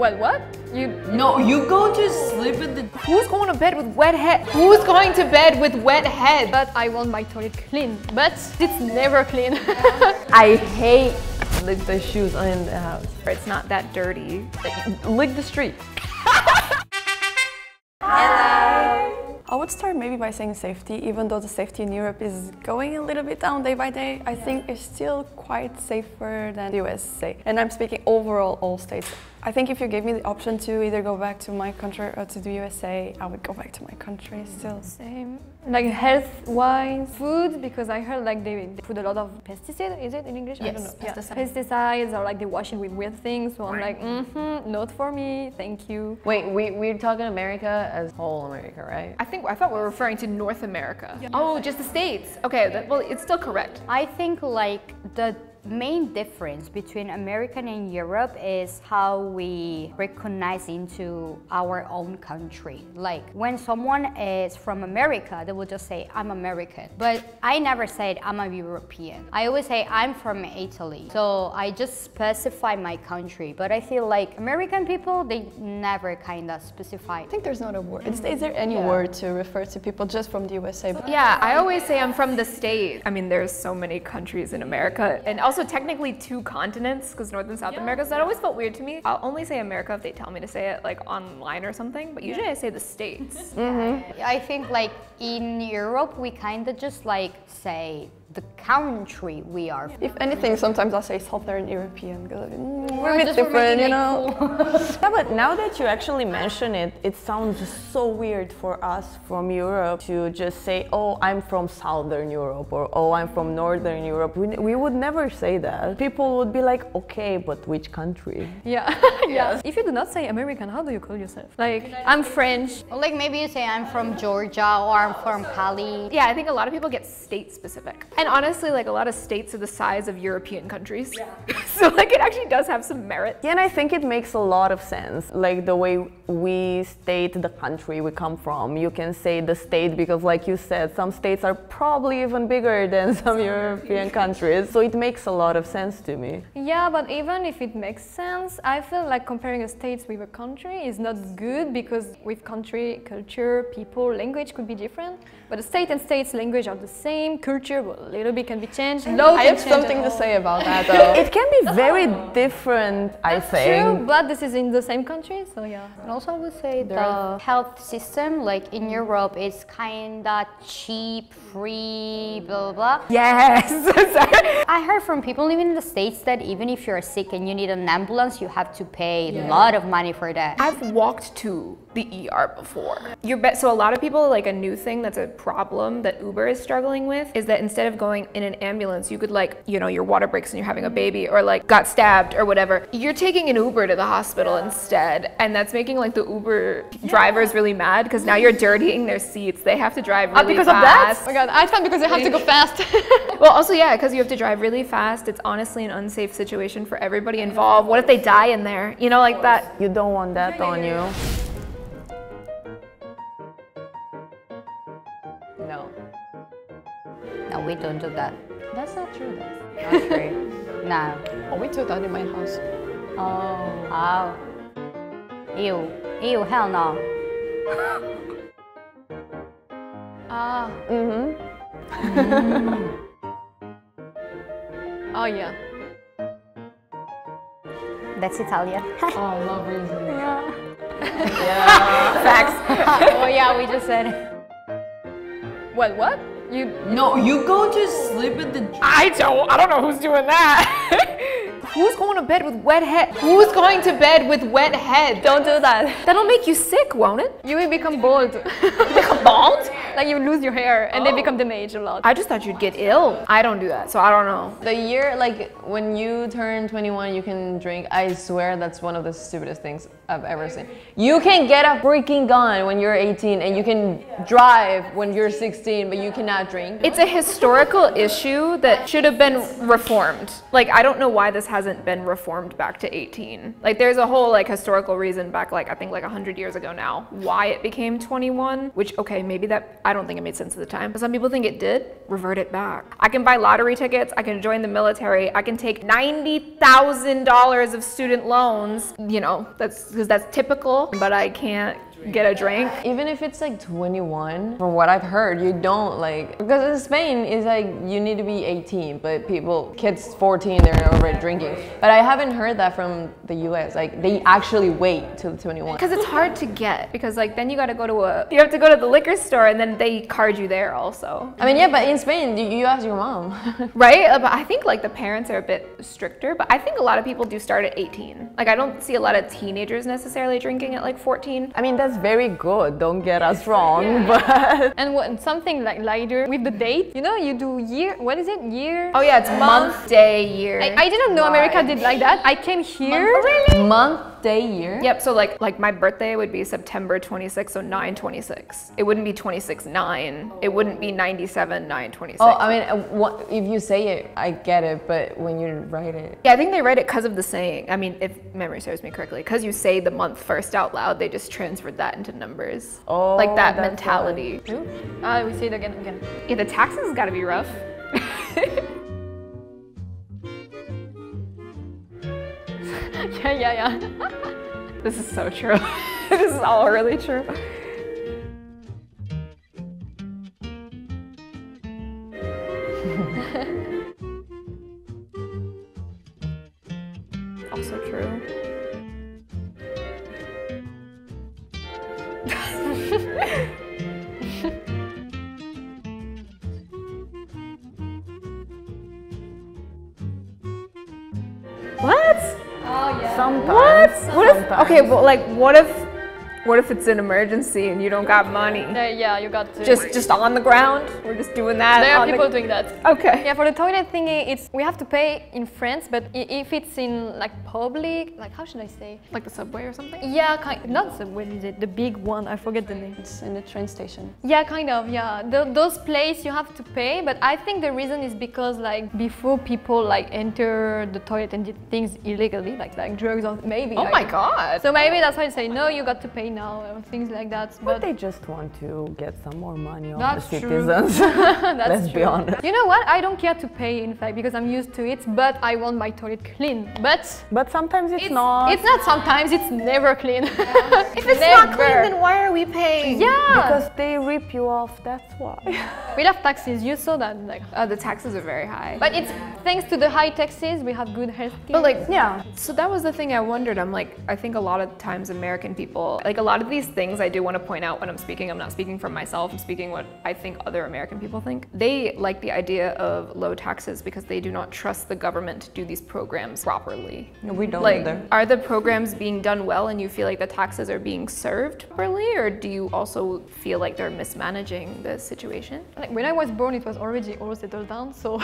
Well, what? No, you go to sleep with the... Who's going to bed with wet head? Who's going to bed with wet head? But I want my toilet clean. But it's never clean. I hate lick the shoes in the house. It's not that dirty. Lick the street. I would start maybe by saying safety, even though the safety in Europe is going a little bit down day by day. I think it's still quite safer than the USA. And I'm speaking overall all states. I think if you gave me the option to either go back to my country or to the USA, I would go back to my country still. Same. Like health-wise, food, because I heard like they put a lot of pesticides, is it in English? Yes, I don't know. pesticides. Yeah. Pesticides, or like they wash it with weird things, so I'm like, not for me, thank you. Wait, we're talking America as whole America, right? I thought we were referring to North America. Yeah. Oh, just the States. Okay, well, it's still correct. I think like the main difference between America and Europe is how we recognize into our own country. Like when someone is from America, they will just say, I'm American. But I never said I'm a European. I always say I'm from Italy. So I just specify my country. But I feel like American people, they never kind of specify. I think there's not a word. Is there any word to refer to people just from the USA? Yeah, I always say I'm from the States. I mean, there's so many countries in America. And also technically 2 continents, because North and South America, so that always felt weird to me. I'll only say America if they tell me to say it like online or something, but usually I say the States. I think like in Europe, we kind of just like say the country we are. If anything, sometimes I'll say Southern European, because we're a bit just different, you making it know? Yeah, but now that you actually mention it, it sounds so weird for us from Europe to just say, oh, I'm from Southern Europe, or oh, I'm from Northern Europe. We would never say that. People would be like, okay, but which country? Yeah, yeah. If you do not say American, how do you call yourself? Like, I'm French. Or like maybe you say I'm from Georgia or I'm from Cali. Yeah, I think a lot of people get state specific. And honestly, like a lot of states are the size of European countries. Yeah. So like it actually does have some merit. Yeah, and I think it makes a lot of sense. Like the way we state the country we come from. You can say the state because like you said, some states are probably even bigger than some European countries. So it makes a lot of sense to me. Yeah, but even if it makes sense, I feel like comparing a state with a country is not good because with country, culture, people, language could be different. But a state and state's language are the same, culture will a little bit can be changed. I have something to say about that though. It can be very different, I think. True, but this is in the same country, so yeah. And also I would say the health system, like in Europe, is kind of cheap, free, blah, blah, blah. Yes! I heard from people living in the States that even if you're sick and you need an ambulance, you have to pay a lot of money for that. I've walked to the ER before. So a lot of people, like a new thing that's a problem that Uber is struggling with is that instead of going in an ambulance, you could like, you know, your water breaks and you're having a baby or like got stabbed or whatever. You're taking an Uber to the hospital instead. And that's making like the Uber drivers really mad because now you're dirtying their seats. They have to drive really because fast. of that? Oh my God, I thought because they have to go fast. Well, also, yeah, because you have to drive really fast. It's honestly an unsafe situation for everybody involved. What if they die in there? You know, like that. You don't want that on you. No. No, we don't do that. That's not true though. Not true. No. Oh, we do that in my house. Oh. Ew. Ew, hell no. Oh, yeah. That's Italian. Oh, love reason. Yeah. Facts. Oh yeah, we just said it. Well, what? No, you go to sleep with the... I don't know who's doing that. Who's going to bed with wet head? Who's going to bed with wet head? Don't do that. That'll make you sick, won't it? You will become bald. Become bald? Like you lose your hair and they become damaged a lot. I just thought you'd get ill. I don't do that, so I don't know. The year, like when you turn 21, you can drink. I swear that's one of the stupidest things I've ever seen. You can get a freaking gun when you're 18 and you can drive when you're 16, but you cannot drink. It's a historical issue that should have been reformed. Like, I don't know why this hasn't been reformed back to 18. Like, there's a whole like historical reason back like, I think like 100 years ago now, why it became 21, which, okay, maybe that I don't think it made sense at the time. But some people think it did. Revert it back. I can buy lottery tickets. I can join the military. I can take $90,000 of student loans. You know, that's because that's typical, but I can't get a drink. Even if it's like 21, from what I've heard, you don't like, because in Spain it's like you need to be 18, but kids 14, they're already drinking. But I haven't heard that from the US, like they actually wait till 21. Because it's hard to get, because like then you have to go to the liquor store and then they card you there also. I mean, yeah, but in Spain, you ask your mom. Right? But I think like the parents are a bit stricter, but I think a lot of people do start at 18. Like I don't see a lot of teenagers necessarily drinking at like 14. I mean, that's very good, don't get us wrong, but... And something like lighter with the date, you know, you do year, what is it, year? Oh yeah, it's month, day, year. I didn't know America did like that. I came here. Really? Month, day, year? Yep, so like my birthday would be September 26, so 9/26. It wouldn't be 26/9. It wouldn't be 97/9/26. Oh, I mean, if you say it, I get it, but when you write it... Yeah, I think they write it because of the saying. I mean, if memory serves me correctly, because you say the month first out loud, they just transferred that into numbers. Oh, like that mentality. We say it again. Yeah, the taxes gotta be rough. Yeah. This is so true. This is all really true. Also true. What? Oh yeah. Sometimes. What if? Okay, but like, what if it's an emergency and you don't got money? Yeah, you got to. Just on the ground? We're just doing that. There are people doing that. Okay. Yeah, for the toilet thingy, we have to pay in France, but if it's in like public, like how should I say? Like the subway or something? Yeah, not subway, is it? The big one, I forget the name. It's in the train station. Yeah, kind of, yeah. Those places you have to pay, but I think the reason is because like before people like enter the toilet and did things illegally, like drugs or maybe. Oh like, my god. So maybe that's why they say no, you got to pay now or things like that. But they just want to get some more money on the That's true. citizens. Let's be honest. You know what? I don't care to pay, in fact, because I'm used to it, but I want my toilet clean. But sometimes it's not. It's not sometimes, it's never clean. If it's not clean, then why are we paying? Yeah! Because they rip you off, that's why. We have taxes, you saw that. Like, The taxes are very high. but it's thanks to the high taxes, we have good health care. But like, Yeah. So that was the thing I wondered. I'm like, I think a lot of times American people, like a lot of these things I do want to point out when I'm speaking, I'm not speaking for myself, I'm speaking what I think other American people think. They like the idea of low taxes because they do not trust the government to do these programs properly. No, we don't Like, either. are the programs being done well and you feel like the taxes are being served properly, or do you also feel like they're mismanaging the situation? Like, when I was born, it was already all settled down, so...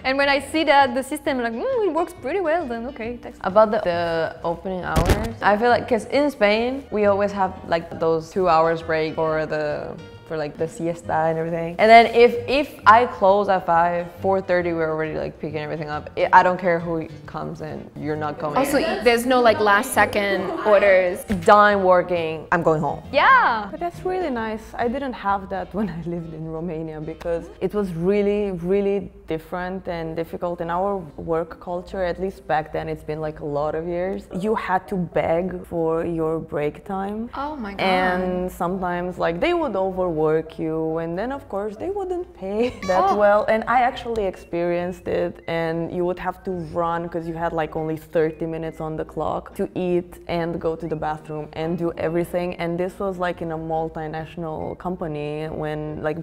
And when I see that the system, like, it works pretty well, then okay, tax. About the opening hours, I feel like, because in Spain, we always have like those 2 hours break for like the siesta and everything. And then if I close at 4:30, we're already like picking everything up. I don't care who comes in, you're not coming Also, in. there's no like last second orders. Done working, I'm going home. Yeah! But that's really nice. I didn't have that when I lived in Romania because it was really, really different and difficult in our work culture. At least back then, it's been like a lot of years. You had to beg for your break time. Oh my god. And sometimes like they would overwork you, and then of course they wouldn't pay that well. And I actually experienced it, and you would have to run because you had like only 30 minutes on the clock to eat and go to the bathroom and do everything. And this was like in a multinational company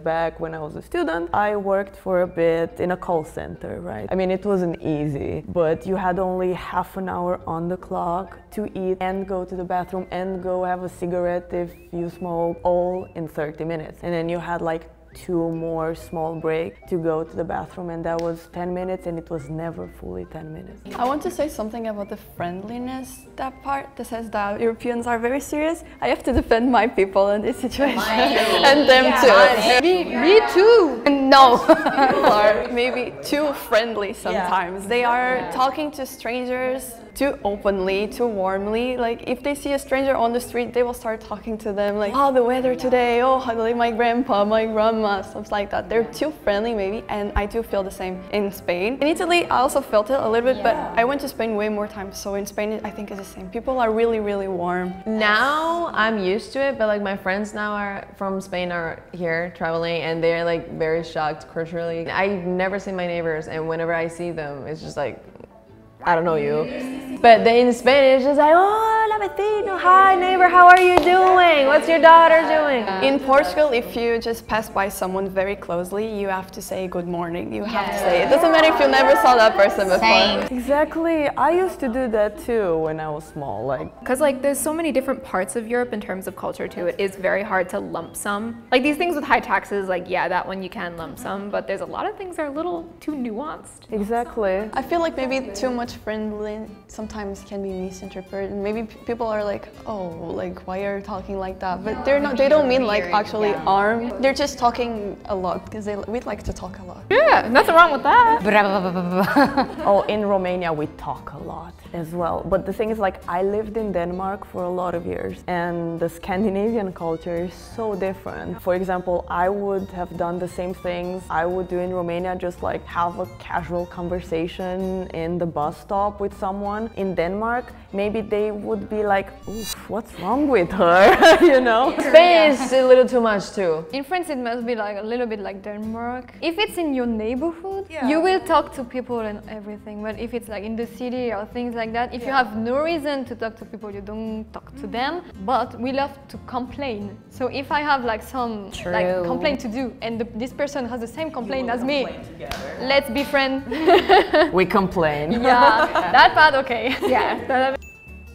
back when I was a student. I worked for a bit in a call center, right? I mean, it wasn't easy, but you had only half an hour on the clock to eat and go to the bathroom and go have a cigarette if you smoke, all in 30 minutes. And then you had like 2 more small breaks to go to the bathroom, and that was 10 minutes, and it was never fully 10 minutes. I want to say something about the friendliness, that part that says that Europeans are very serious. I have to defend my people in this situation. And them too. Me too! No, people are maybe too friendly sometimes. They are talking to strangers too openly, too warmly. Like if they see a stranger on the street, they will start talking to them like, oh, the weather today, oh, like my grandpa, my grandma, stuff like that. They're too friendly maybe, and I do feel the same in Spain. In Italy, I also felt it a little bit, but I went to Spain way more times, so in Spain, I think it's the same. People are really, really warm. Now I'm used to it, but like my friends now are from Spain are here traveling, and they're like very shocked culturally. I've never seen my neighbors, and whenever I see them, it's just like, I don't know you. But then in Spain, it's just like, oh, hola vecino, hi neighbor, how are you doing? What's your daughter doing? In Portugal, if you just pass by someone very closely, you have to say good morning. You have to say it. Doesn't matter if you never saw that person before. Same. Exactly. I used to do that too when I was small. Like, because like there's so many different parts of Europe in terms of culture too. It is very hard to lump sum. Like these things with high taxes, like yeah, that one you can lump sum, but there's a lot of things that are a little too nuanced. exactly. I feel like maybe too much friendly sometimes can be misinterpreted. Maybe people are like, oh, like why are you talking like that? But they're not. They don't mean like actually arm. They're just talking a lot because we like to talk a lot. Yeah, nothing wrong with that. Oh, in Romania we talk a lot as well. But the thing is, like, I lived in Denmark for a lot of years, and the Scandinavian culture is so different. For example, I would have done the same things I would do in Romania, just like have a casual conversation in the bus stop with someone. In Denmark, maybe they would be like, oof, what's wrong with her? You know? Spain is a little too much too. In France, it must be like a little bit like Denmark. If it's in your neighborhood, you will talk to people and everything. But if it's like in the city or things like that, if you have no reason to talk to people, you don't talk to them. But we love to complain. So if I have like some like complaint to do, and this person has the same complaint as me, let's be friends. We complain. Yeah, that part okay. Yeah.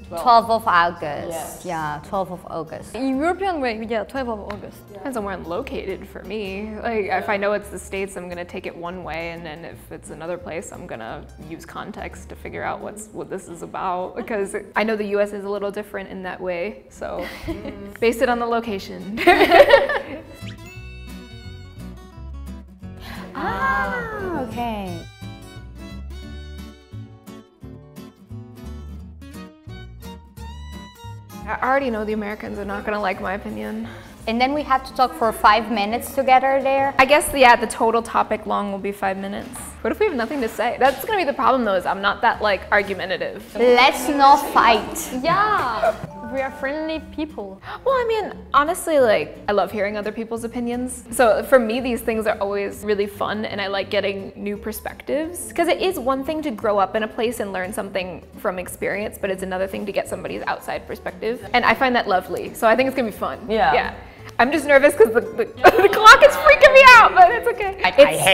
12th of August. Yes. Yeah, 12th of August. In European way, yeah, 12th of August. Depends on where I'm located for me. Like if I know it's the States, I'm gonna take it one way, and then if it's another place, I'm gonna use context to figure out what this is about, because I know the US is a little different in that way. So base it on the location. Ah, okay. I already know the Americans are not gonna like my opinion. And then we have to talk for 5 minutes together there. I guess, yeah, the total topic long will be 5 minutes. What if we have nothing to say? That's gonna be the problem though, is I'm not that like argumentative. Let's not fight. Yeah, we are friendly people. Well, I mean, honestly, like, I love hearing other people's opinions. So for me, these things are always really fun, and I like getting new perspectives. Because it is one thing to grow up in a place and learn something from experience, but it's another thing to get somebody's outside perspective. And I find that lovely. So I think it's gonna be fun. Yeah. I'm just nervous because the clock is freaking me out, but it's okay.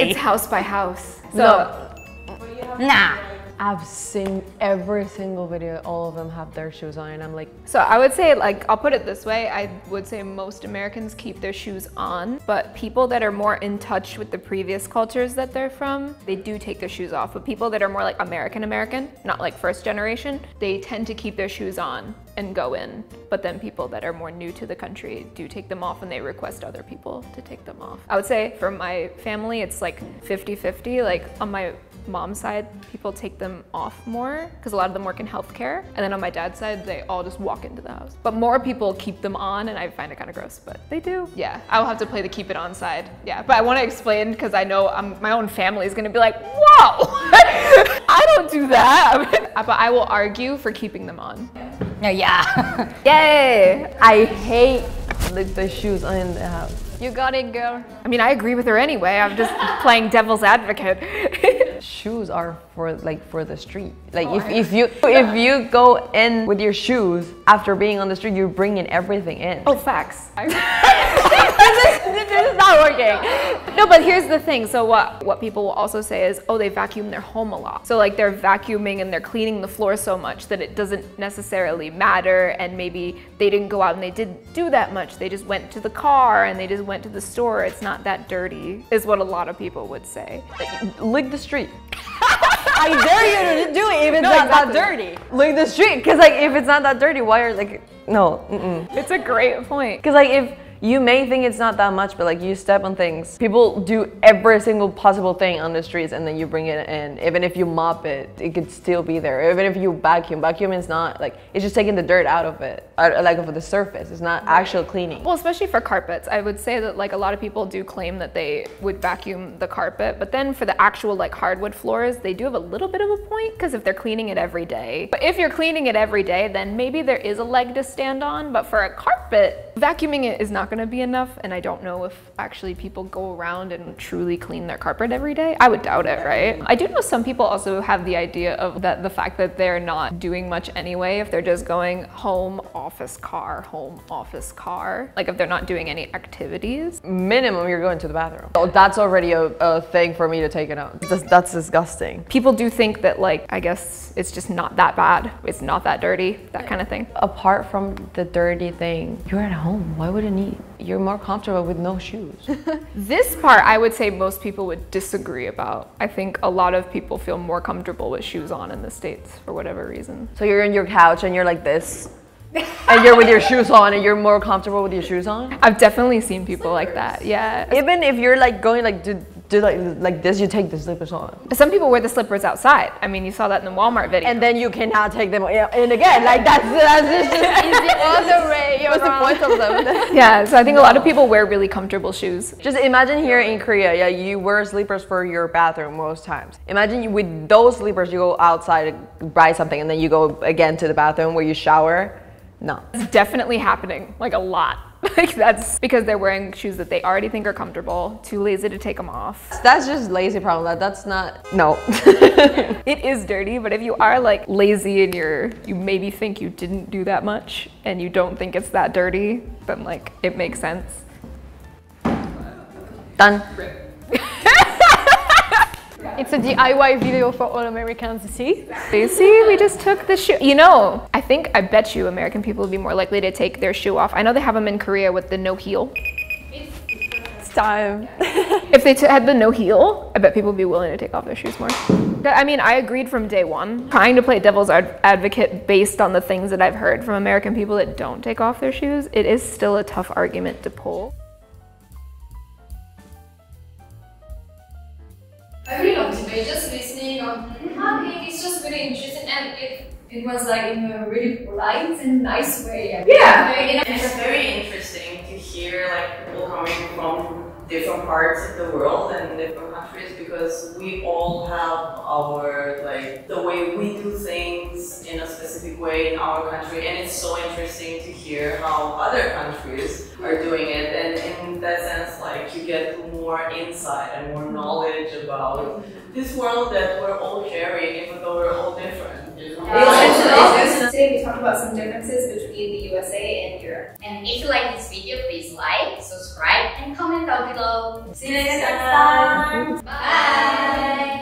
It's house by house. So, Nah. I've seen every single video, all of them have their shoes on, and I'm like... So I would say, like, I'll put it this way, I would say most Americans keep their shoes on, but people that are more in touch with the previous cultures that they're from, they do take their shoes off. But people that are more like American, not like first generation, they tend to keep their shoes on and go in. But then people that are more new to the country do take them off, and they request other people to take them off. I would say for my family, it's like 50-50. Like on my mom's side, people take them off more because a lot of them work in healthcare. And then on my dad's side, they all just walk into the house. But more people keep them on, and I find it kind of gross, but they do. Yeah, I'll have to play the keep it on side. Yeah, but I want to explain because I know my own family is going to be like, whoa, I don't do that. But I will argue for keeping them on. Yeah. Yay! I hate the shoes in the house. You got it, girl. I mean, I agree with her anyway. I'm just playing devil's advocate. Shoes are for the street. Like if you go in with your shoes after being on the street, you're bringing everything in. Oh, facts. This is not working. No, but here's the thing. So what people will also say is, oh, they vacuum their home a lot. So like they're vacuuming and they're cleaning the floor so much that it doesn't necessarily matter, and maybe they didn't go out and they didn't do that much. They just went to the car and they just went to the store. It's not that dirty, is what a lot of people would say. Lick the street. I dare you to do it if it's not exactly. that dirty. Lick the street, because like if it's not that dirty, why are like no? It's a great point. Because like if You may think it's not that much, but like you step on things. People do every single possible thing on the streets and then you bring it in. Even if you mop it, it could still be there. Even if you vacuum is not like, it's just taking the dirt out of it, like of the surface. It's not actual cleaning. Well, especially for carpets, I would say that like a lot of people do claim that they would vacuum the carpet, but then for the actual like hardwood floors, they do have a little bit of a point because if they're cleaning it every day. But if you're cleaning it every day, then maybe there is a leg to stand on, but for a carpet, vacuuming it is not gonna be enough, and I don't know if actually people go around and truly clean their carpet every day. I would doubt it, right? I do know some people also have the idea of that the fact that they're not doing much anyway, if they're just going home, office, car, home, office, car. Like if they're not doing any activities. Minimum, you're going to the bathroom. So that's already a thing for me to take it out. That's disgusting. People do think that like, I guess it's just not that bad. It's not that dirty, that kind of thing. Apart from the dirty thing, you're at home. Why would it need? You're more comfortable with no shoes. This part, I would say most people would disagree about. I think a lot of people feel more comfortable with shoes on in the States for whatever reason. So you're in your couch and you're like this, and you're with your shoes on and you're more comfortable with your shoes on? I've definitely seen people like that, yeah. Even if you're like going like do like this, you take the slippers on. Some people wear the slippers outside. I mean, you saw that in the Walmart video. And then you cannot take them in again. Like that's just the other way. What's the point of them? Yeah, so I think a lot of people wear really comfortable shoes. Just imagine here in Korea, yeah, you wear slippers for your bathroom most times. Imagine you, with those slippers, you go outside to buy something and then you go again to the bathroom where you shower. No. It's definitely happening, like a lot. Like that's because they're wearing shoes that they already think are comfortable, too lazy to take them off. That's just lazy problem. That's not, no. It is dirty, but if you are like lazy and you maybe think you didn't do that much and you don't think it's that dirty, then like it makes sense. Done. It's a DIY video for all Americans to see. You see, we just took the shoe. You know, I bet you American people would be more likely to take their shoe off. I know they have them in Korea with the no heel. It's time. If they had the no heel, I bet people would be willing to take off their shoes more. I mean, I agreed from day one. Trying to play devil's advocate based on the things that I've heard from American people that don't take off their shoes, it is still a tough argument to pull. I really loved it. Just listening on talking, it's just really interesting, and it was like in a really polite and nice way. Yeah, and it's very interesting to hear like people coming from different parts of the world and different countries, because we all have our like the way we do things in a specific way in our country, and it's so interesting to hear how other countries are doing it, and in that sense like you get more insight and more knowledge about this world that we're all sharing, even though we're all different. Today we talked about some differences between the USA and Europe. And if you like this video, please like, subscribe, and comment down below. See you next time. Bye!